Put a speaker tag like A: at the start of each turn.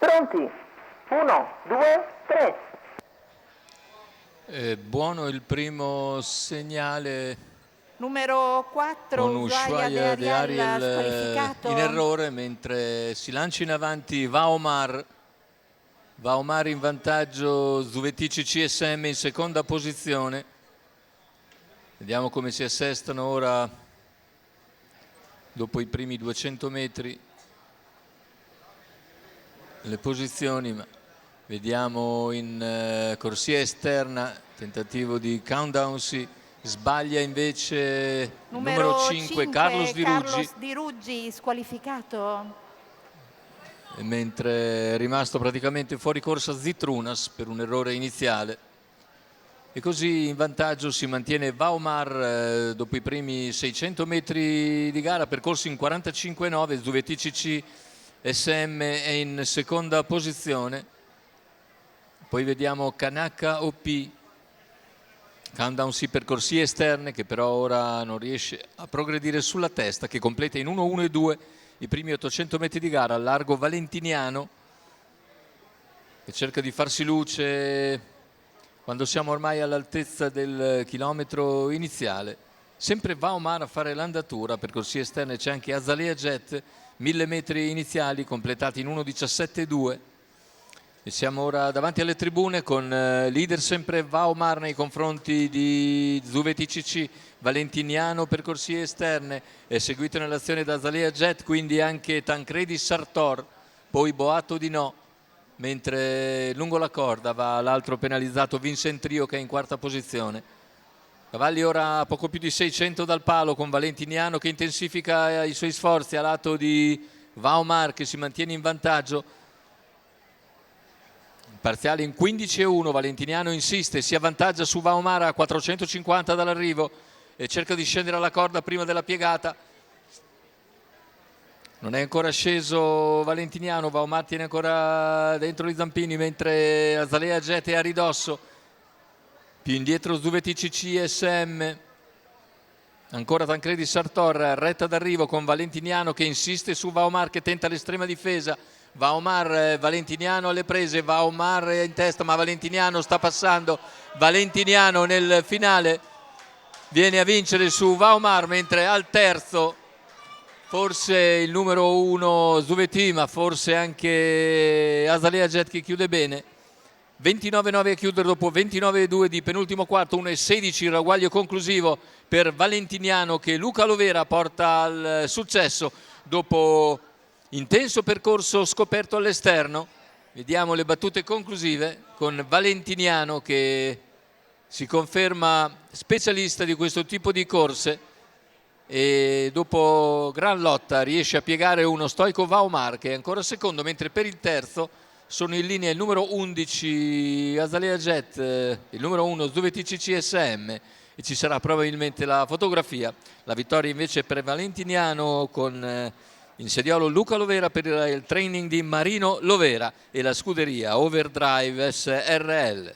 A: Pronti? 1, 2, 3.
B: Buono il primo segnale
C: Numero 4,
B: con
C: Ushuaia
B: De
C: Ariel
B: Ariel
C: squalificato.
B: in errore, mentre si lancia in avanti Vaomar in vantaggio, Zuvetici CSM in seconda posizione. Vediamo come si assestano ora dopo i primi 200 metri le posizioni, ma vediamo in corsia esterna tentativo di countdown, si sbaglia invece numero 5 Carlos
C: Di Ruggi squalificato.
B: mentre è rimasto praticamente fuori corsa Zitrunas per un errore iniziale. E così in vantaggio si mantiene Vaomar dopo i primi 600 metri di gara percorsi in 45,9. Zuvetici SM è in seconda posizione. Poi vediamo Kanaka OP, countdown sì per corsie esterne, che però ora non riesce a progredire sulla testa, che completa in 1-1-2 i primi 800 metri di gara al largo valentiniano, che cerca di farsi luce quando siamo ormai all'altezza del chilometro iniziale. Sempre Vaomar a fare l'andatura. Per corsie esterne c'è anche Azalea Jet, 1000 metri iniziali completati in 1:17,2. E siamo ora davanti alle tribune con leader sempre Vaomar nei confronti di Zuvetici Valentiniano per corsie esterne, è seguito nell'azione da Azalea Jet, quindi anche Tancredi Sartor, poi Boato di No, mentre lungo la corda va l'altro penalizzato Vincent Trio, che è in quarta posizione. Cavalli ora a poco più di 600 dal palo, con Valentiniano che intensifica i suoi sforzi a lato di Vaomar, che si mantiene in vantaggio. Parziale in 15-1, Valentiniano insiste, si avvantaggia su Vaomar a 450 dall'arrivo e cerca di scendere alla corda prima della piegata. Non è ancora sceso Valentiniano, Vaomar tiene ancora dentro i zampini, mentre Azalea Jet è a ridosso. Più indietro Zuvetici CSM, ancora Tancredi Sartor, retta d'arrivo con Valentiniano che insiste su Vaomar, che tenta l'estrema difesa. Vaomar, Valentiniano alle prese, Vaomar è in testa ma Valentiniano sta passando. Valentiniano nel finale viene a vincere su Vaomar, mentre al terzo forse il numero 1 Zuveti, ma forse anche Azalea Jet che chiude bene. 29,9 a chiudere dopo 29,2 di penultimo quarto, 1,16 il ragguaglio conclusivo per Valentiniano, che Luca Lovera porta al successo dopo intenso percorso scoperto all'esterno. Vediamo le battute conclusive con Valentiniano, che si conferma specialista di questo tipo di corse e dopo gran lotta riesce a piegare uno stoico Vaomar, che è ancora secondo, mentre per il terzo sono in linea il numero 11 Azalea Jet, il numero 1 Zuvetici CSM, e ci sarà probabilmente la fotografia. La vittoria invece per Valentiniano, con in sediolo Luca Lovera per il training di Marino Lovera e la scuderia Overdrive SRL.